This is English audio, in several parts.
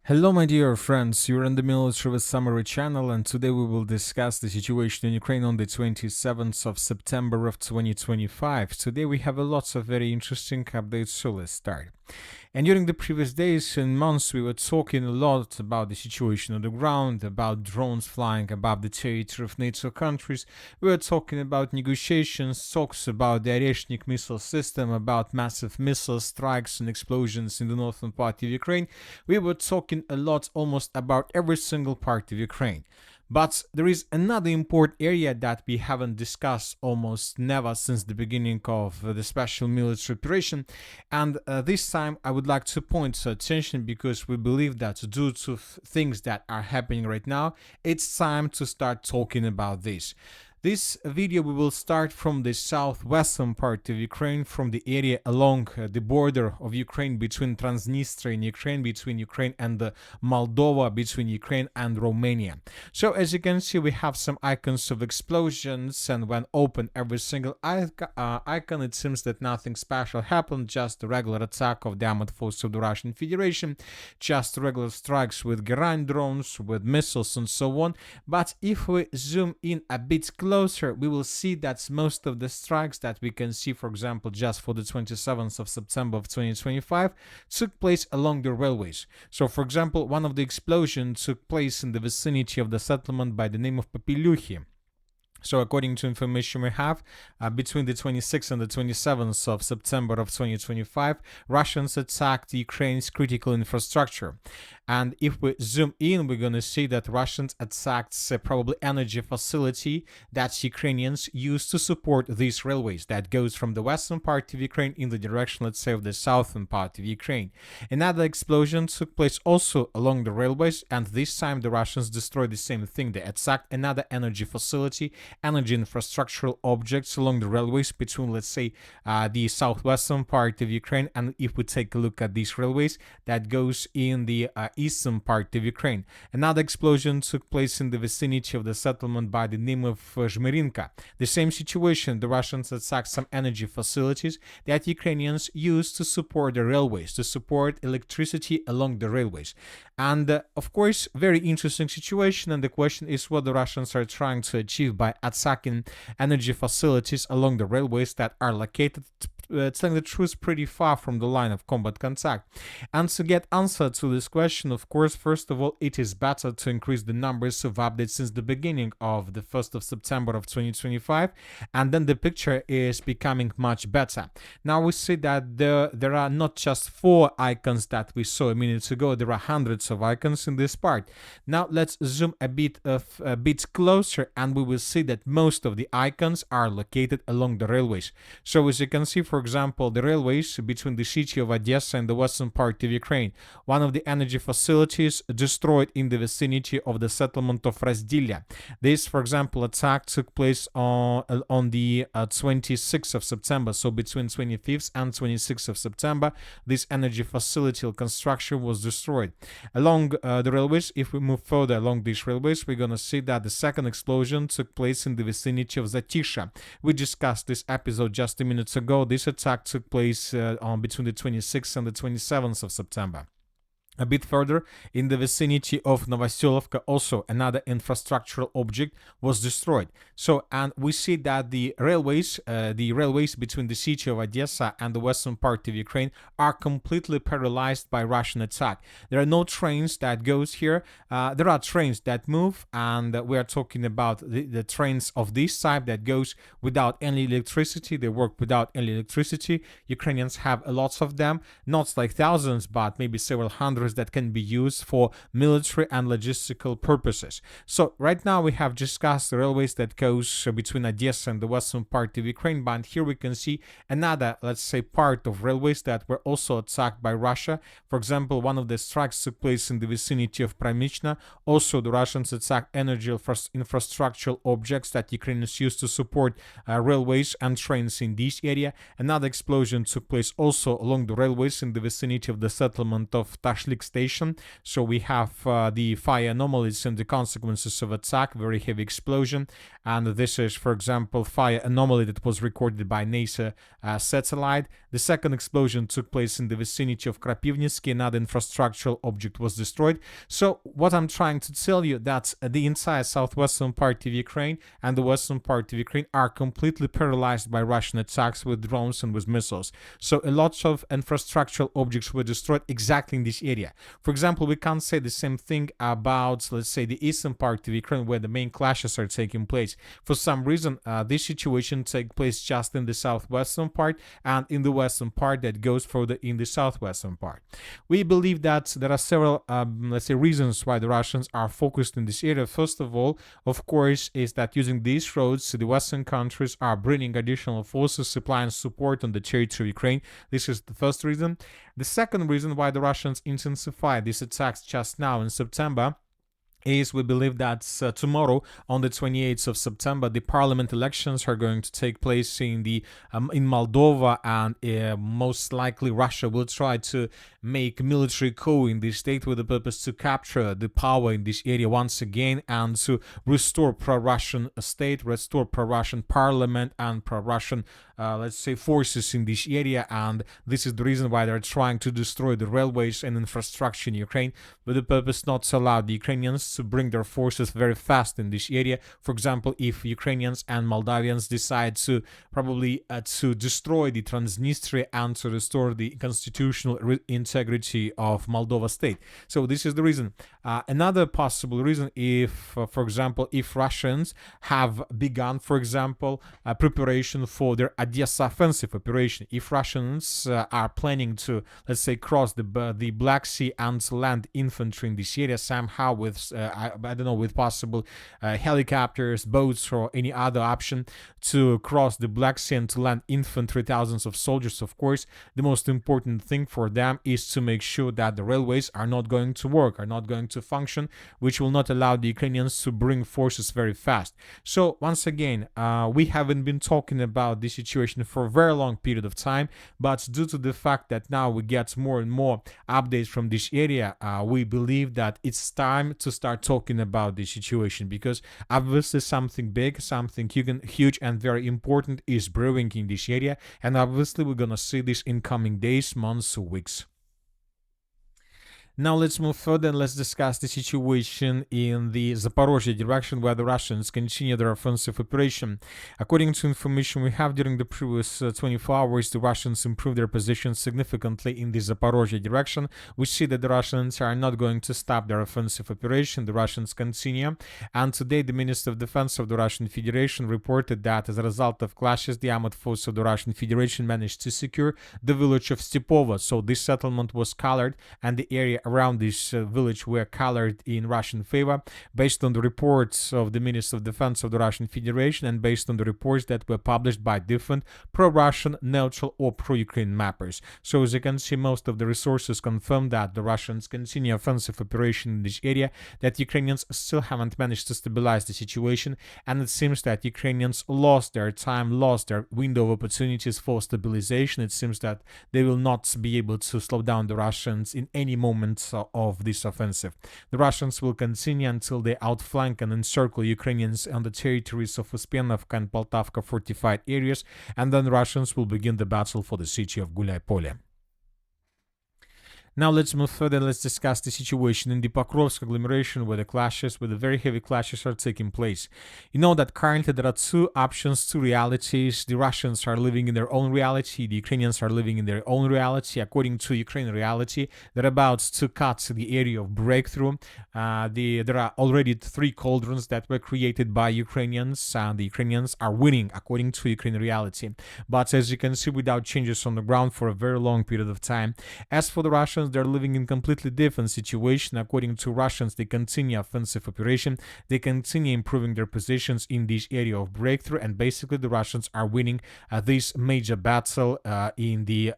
Hello, my dear friends. You're in the Military Summary channel, and today we will discuss the situation in Ukraine on the 27th of September of 2025. Today we have a lots of very interesting updates, so let's start. And during the previous days and months, we were talking a lot about the situation on the ground, about drones flying above the territory of NATO countries. We were talking about negotiations, talks about the Oreshnik missile system, about massive missile strikes and explosions in the northern part of Ukraine. We were talking a lot almost about every single part of Ukraine. But there is another important area that we haven't discussed almost never since the beginning of the special military operation. And this time I would like to point to attention because we believe that due to things that are happening right now, it's time to start talking about this. This video we will start from the southwestern part of Ukraine, from the area along the border of Ukraine between Transnistria and Ukraine, between Ukraine and Moldova, between Ukraine and Romania. So as you can see, we have some icons of explosions, and when open every single icon, it seems that nothing special happened, just a regular attack of the armored forces of the Russian Federation, just regular strikes with Garand drones, with missiles and so on. But if we zoom in a bit closer, we will see that most of the strikes that we can see, for example, just for the 27th of September of 2025, took place along the railways. So, for example, one of the explosions took place in the vicinity of the settlement by the name of Papilyuhi. So according to information we have, between the 26th and the 27th of September of 2025, Russians attacked Ukraine's critical infrastructure. And if we zoom in, we're going to see that Russians attacked probably energy facility that Ukrainians use to support these railways that goes from the western part of Ukraine in the direction, let's say, of the southern part of Ukraine. Another explosion took place also along the railways, and this time the Russians destroyed the same thing. They attacked another energy facility, energy infrastructural objects along the railways between, let's say, the southwestern part of Ukraine, and if we take a look at these railways that goes in the eastern part of Ukraine. Another explosion took place in the vicinity of the settlement by the name of Zmerinka. The same situation, the Russians attacked some energy facilities that Ukrainians use to support the railways, to support electricity along the railways. And of course, very interesting situation, and the question is what the Russians are trying to achieve by attacking energy facilities along the railways that are located, telling the truth, pretty far from the line of combat contact. And to get answer to this question, of course, first of all, it is better to increase the numbers of updates since the beginning of the 1st of September of 2025, and then the picture is becoming much better. Now we see that there are not just 4 icons that we saw a minute ago, there are hundreds of icons in this part. Now let's zoom a bit closer, and we will see that most of the icons are located along the railways. So as you can see, for example, the railways between the city of Odessa and the western part of Ukraine. One of the energy facilities destroyed in the vicinity of the settlement of Razdilia. This, for example, attack took place on the 26th of September. So between 25th and 26th of September, this energy facility construction was destroyed. Along the railways, if we move further along these railways, we're going to see that the second explosion took place in the vicinity of Zaporizhzhia. We discussed this episode just a minute ago. This attack took place between the 26th and the 27th of September. A bit further, in the vicinity of Novoselovka, also another infrastructural object was destroyed. So, and we see that the railways between the city of Odessa and the western part of Ukraine are completely paralyzed by Russian attack. There are no trains that goes here. There are trains that move, and we are talking about the trains of this type that goes without any electricity. They work without any electricity. Ukrainians have a lot of them, not like thousands, but maybe several hundred that can be used for military and logistical purposes. So right now we have discussed the railways that goes between Odessa and the western part of Ukraine, but here we can see another, let's say, part of railways that were also attacked by Russia. For example, one of the strikes took place in the vicinity of Pramichna. Also, the Russians attacked energy infrastructural objects that Ukrainians used to support railways and trains in this area. Another explosion took place also along the railways in the vicinity of the settlement of Tashli conflict station. So we have the fire anomalies and the consequences of attack, very heavy explosion. And this is, for example, fire anomaly that was recorded by NASA satellite. The second explosion took place in the vicinity of Krapivnitsky. Another infrastructural object was destroyed. So what I'm trying to tell you, that the entire southwestern part of Ukraine and the western part of Ukraine are completely paralyzed by Russian attacks with drones and with missiles. So a lot of infrastructural objects were destroyed exactly in this area. For example, we can't say the same thing about, let's say, the eastern part of Ukraine, where the main clashes are taking place. For some reason, this situation takes place just in the southwestern part, and in the western part that goes further in the southwestern part. We believe that there are several, let's say, reasons why the Russians are focused in this area. First of all, of course, is that using these roads, the Western countries are bringing additional forces, supply and support on the territory of Ukraine. This is the first reason. The second reason why the Russians intensify these attacks just now in September is we believe that tomorrow, on the 28th of September, the parliament elections are going to take place in Moldova, and most likely Russia will try to make military coup in this state with the purpose to capture the power in this area once again and to restore pro-Russian state, restore pro-Russian parliament and pro-Russian, let's say, forces in this area. And this is the reason why they're trying to destroy the railways and infrastructure in Ukraine, with the purpose not to allow the Ukrainians to bring their forces very fast in this area. For example, if Ukrainians and Moldavians decide to probably to destroy the Transnistria and to restore the constitutional integrity of Moldova state. So this is the reason. Another possible reason, if, for example, if Russians have begun, for example, preparation for their Odessa offensive operation, if Russians are planning to, let's say, cross the Black Sea and land infantry in this area somehow with I don't know, with possible helicopters, boats, or any other option to cross the Black Sea and to land infantry, thousands of soldiers, of course, the most important thing for them is to make sure that the railways are not going to work, are not going to function, which will not allow the Ukrainians to bring forces very fast. So once again, we haven't been talking about this situation for a very long period of time, but due to the fact that now we get more and more updates from this area, we believe that it's time to start talking about this situation, because obviously something big, something huge and very important is brewing in this area, and obviously we're gonna see this in coming days, months, weeks. Now let's move further and let's discuss the situation in the Zaporizhzhia direction, where the Russians continue their offensive operation. According to information we have, during the previous 24 hours, the Russians improved their position significantly in the Zaporizhzhia direction. We see that the Russians are not going to stop their offensive operation. The Russians continue. And today, the Minister of Defense of the Russian Federation reported that as a result of clashes, the armed force of the Russian Federation managed to secure the village of Stepovo. So this settlement was colored, and the area around this village were colored in Russian favor, based on the reports of the Minister of Defense of the Russian Federation and based on the reports that were published by different pro-Russian, neutral, or pro-Ukraine mappers. So as you can see, most of the resources confirm that the Russians continue offensive operation in this area, that Ukrainians still haven't managed to stabilize the situation, and it seems that Ukrainians lost their time, lost their window of opportunities for stabilization. It seems that they will not be able to slow down the Russians in any moment of this offensive. The Russians will continue until they outflank and encircle Ukrainians on the territories of Uspienovka and Poltavka fortified areas, and then Russians will begin the battle for the city of Gulay-Pole. Now let's move further. Let's discuss the situation in the Pokrovsk agglomeration, where the very heavy clashes are taking place. You know that currently there are two options, two realities. The Russians are living in their own reality. The Ukrainians are living in their own reality. According to Ukrainian reality, they're about to cut the area of breakthrough. There are already 3 cauldrons that were created by Ukrainians, and the Ukrainians are winning according to Ukrainian reality. But as you can see, without changes on the ground for a very long period of time. As for the Russians, they're living in completely different situation. According to Russians, they continue offensive operation. They continue improving their positions in this area of breakthrough, and basically the Russians are winning this major battle in the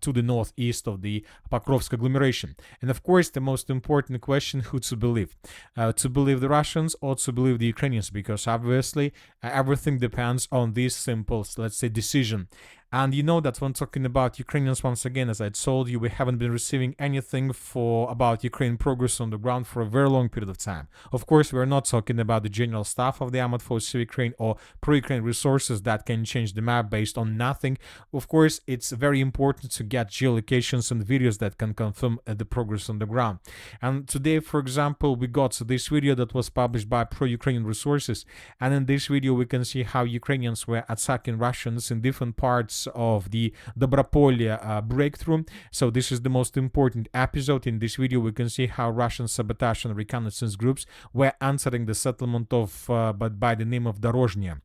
to the northeast of the Pokrovsk agglomeration. And of course, the most important question: who to believe? To believe the Russians or to believe the Ukrainians? Because obviously everything depends on this simple, let's say, decision. And you know that when talking about Ukrainians, once again, as I told you, we haven't been receiving anything for about Ukraine progress on the ground for a very long period of time. Of course, we're not talking about the general staff of the armed forces of Ukraine or pro-Ukraine resources that can change the map based on nothing. Of course, it's very important to get geolocations and videos that can confirm the progress on the ground. And today, for example, we got this video that was published by pro-Ukrainian resources, and in this video we can see how Ukrainians were attacking Russians in different parts of the Dobropolye breakthrough. So this is the most important episode. In this video we can see how Russian sabotage and reconnaissance groups were entering the settlement of but by the name of Dorozhhnya.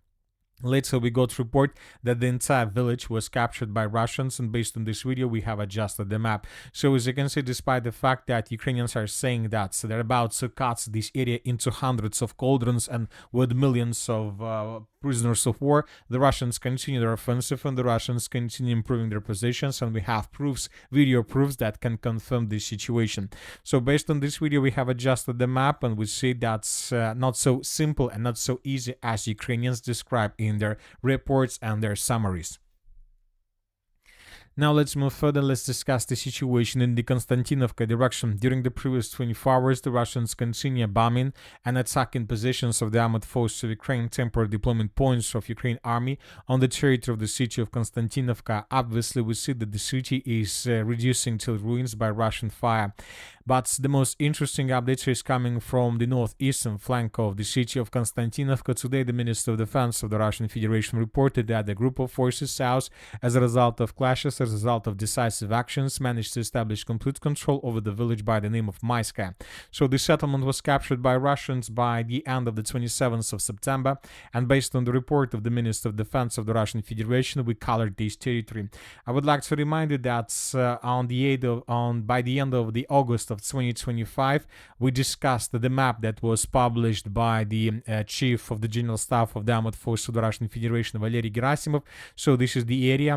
Later, we got report that the entire village was captured by Russians, and based on this video, we have adjusted the map. So as you can see, despite the fact that Ukrainians are saying that they're about to cut this area into hundreds of cauldrons and with millions of prisoners of war, the Russians continue their offensive and the Russians continue improving their positions, and we have proofs, video proofs that can confirm this situation. So based on this video, we have adjusted the map, and we see that's not so simple and not so easy as Ukrainians describe in their reports and their summaries. Now let's move further. Let's discuss the situation in the Kostiantynivka direction. During the previous 24 hours, the Russians continue bombing and attacking positions of the armed forces of Ukraine, temporary deployment points of Ukraine army on the territory of the city of Kostiantynivka. Obviously, we see that the city is reducing to ruins by Russian fire. But the most interesting update is coming from the northeastern flank of the city of Kostiantynivka. Today, the Minister of Defense of the Russian Federation reported that a group of forces south, as a result of clashes, as a result of decisive actions, managed to establish complete control over the village by the name of Maiskaya. So the settlement was captured by Russians by the end of the 27th of September, and based on the report of the Minister of Defense of the Russian Federation, we colored this territory. I would like to remind you that by the end of the August of 2025, we discussed the map that was published by the chief of the General Staff of the Armed Forces of the Russian Federation, Valery Gerasimov. So this is the area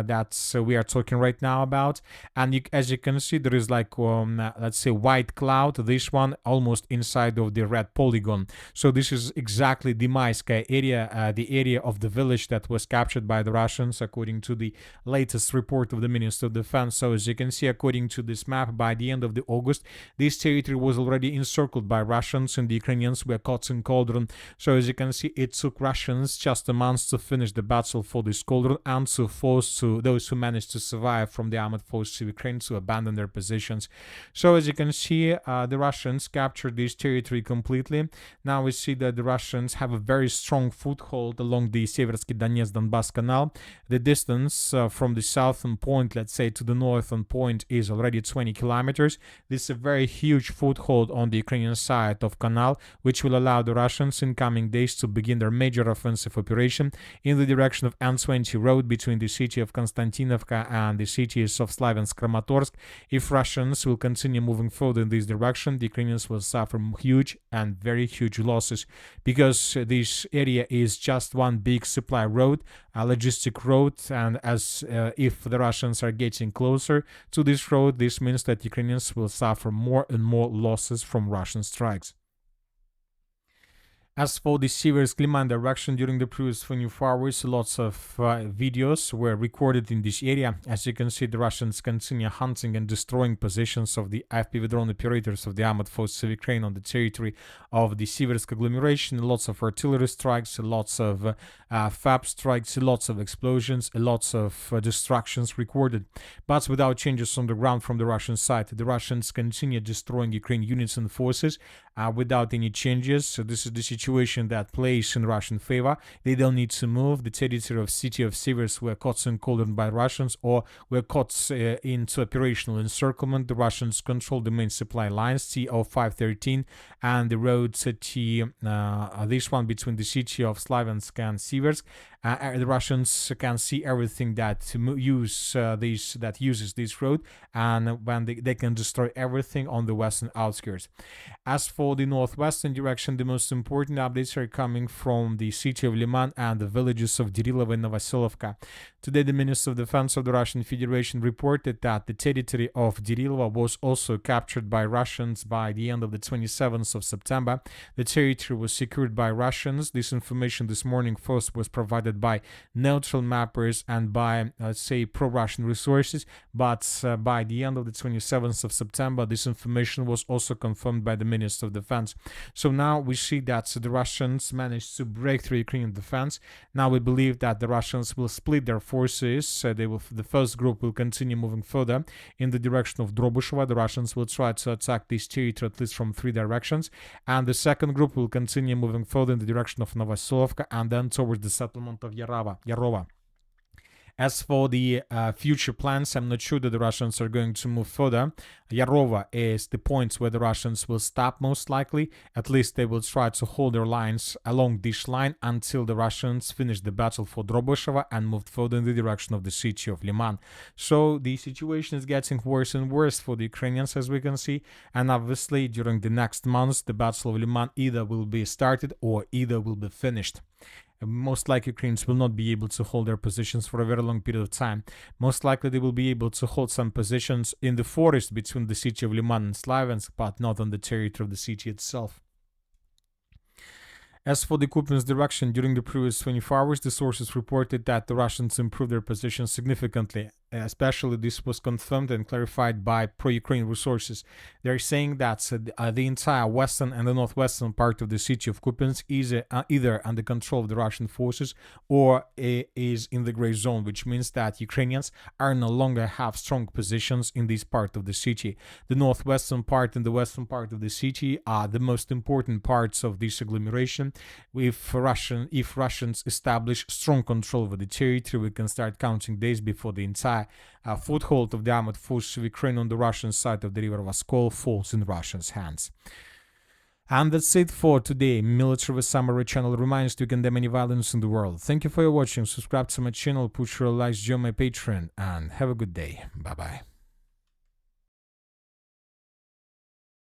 that we are talking right now about, and as you can see, there is like let's say white cloud, this one almost inside of the red polygon. So this is exactly the Maiskaya area, the area of the village that was captured by the Russians according to the latest report of the Minister of Defense. So as you can see, according to this map, by the end of the August, this territory was already encircled by Russians, and the Ukrainians were caught in cauldron. So as you can see, it took Russians just a month to finish the battle for this cauldron and to force to those who managed to survive from the armed forces of Ukraine to abandon their positions. So as you can see, the Russians captured this territory completely. Now we see that the Russians have a very strong foothold along the Siversk-Donetsk-Donbass canal. The distance from the southern point, let's say, to the northern point is already 20 kilometers. This is a very huge foothold on the Ukrainian side of canal, which will allow the Russians in coming days to begin their major offensive operation in the direction of N20 road between the city of Kostiantynivka and the cities of Slavyansk-Kramatorsk. If Russians will continue moving further in this direction, the Ukrainians will suffer huge and very huge losses, because this area is just one big supply road, a logistic road, and as if the Russians are getting closer to this road, this means that Ukrainians will suffer more and more losses from Russian strikes. As for the Siversk-Lyman direction, during the previous 24 hours, lots of videos were recorded in this area. As you can see, the Russians continue hunting and destroying positions of the FPV drone operators of the armed forces of Ukraine on the territory of the Siversk agglomeration. Lots of artillery strikes, lots of FAB strikes, lots of explosions, lots of destructions recorded. But without changes on the ground from the Russian side, the Russians continue destroying Ukrainian units and forces without any changes. So this is the situation that plays in Russian favor. They don't need to move. The territory of city of Siversk were caught in cauldron by Russians or were caught into operational encirclement. The Russians control the main supply lines, TO513, and the road this one between the city of Slavyansk and Siversk. The Russians can see everything that uses this road, and when they can destroy everything on the western outskirts. As for the northwestern direction, the most important new updates are coming from the city of Lyman and the villages of Dirilovo and Novosilovka. Today, the Minister of Defense of the Russian Federation reported that the territory of Dirilovo was also captured by Russians by the end of the 27th of September. The territory was secured by Russians. This information this morning first was provided by neutral mappers and by, let's say, pro-Russian resources, but by the end of the 27th of September, this information was also confirmed by the Minister of Defense. So now we see that the Russians managed to break through Ukrainian defense. Now we believe that the Russians will split their forces. The first group will continue moving further in the direction of Drobyshevo. The Russians will try to attack this territory at least from 3 directions, and the second group will continue moving further in the direction of Novosilovka and then towards the settlement of Yarova. As for the future plans, I'm not sure that the Russians are going to move further. Yarova is the point where the Russians will stop most likely. At least they will try to hold their lines along this line until the Russians finish the battle for Drobyshevo and moved further in the direction of the city of Lyman. So the situation is getting worse and worse for the Ukrainians, as we can see. And obviously, during the next months, the battle of Lyman either will be started or either will be finished. Most likely Ukrainians will not be able to hold their positions for a very long period of time. Most likely they will be able to hold some positions in the forest between the city of Lyman and Slaviansk, but not on the territory of the city itself. As for the Kupiansk direction, during the previous 24 hours, the sources reported that the Russians improved their position significantly. Especially this was confirmed and clarified by pro-Ukrainian resources. They're saying that the entire western and the northwestern part of the city of Kupiansk is either under control of the Russian forces or is in the gray zone, which means that Ukrainians are no longer have strong positions in this part of the city. The northwestern part and the western part of the city are the most important parts of this agglomeration. If Russians establish strong control over the territory, we can start counting days before the entire foothold of the armored forces of Ukraine on the Russian side of the river Voskol falls in Russia's hands. And that's it for today. Military Summary channel reminds you to condemn any violence in the world. Thank you for your watching. Subscribe to my channel, put your likes, join my Patreon, and have a good day. Bye-bye.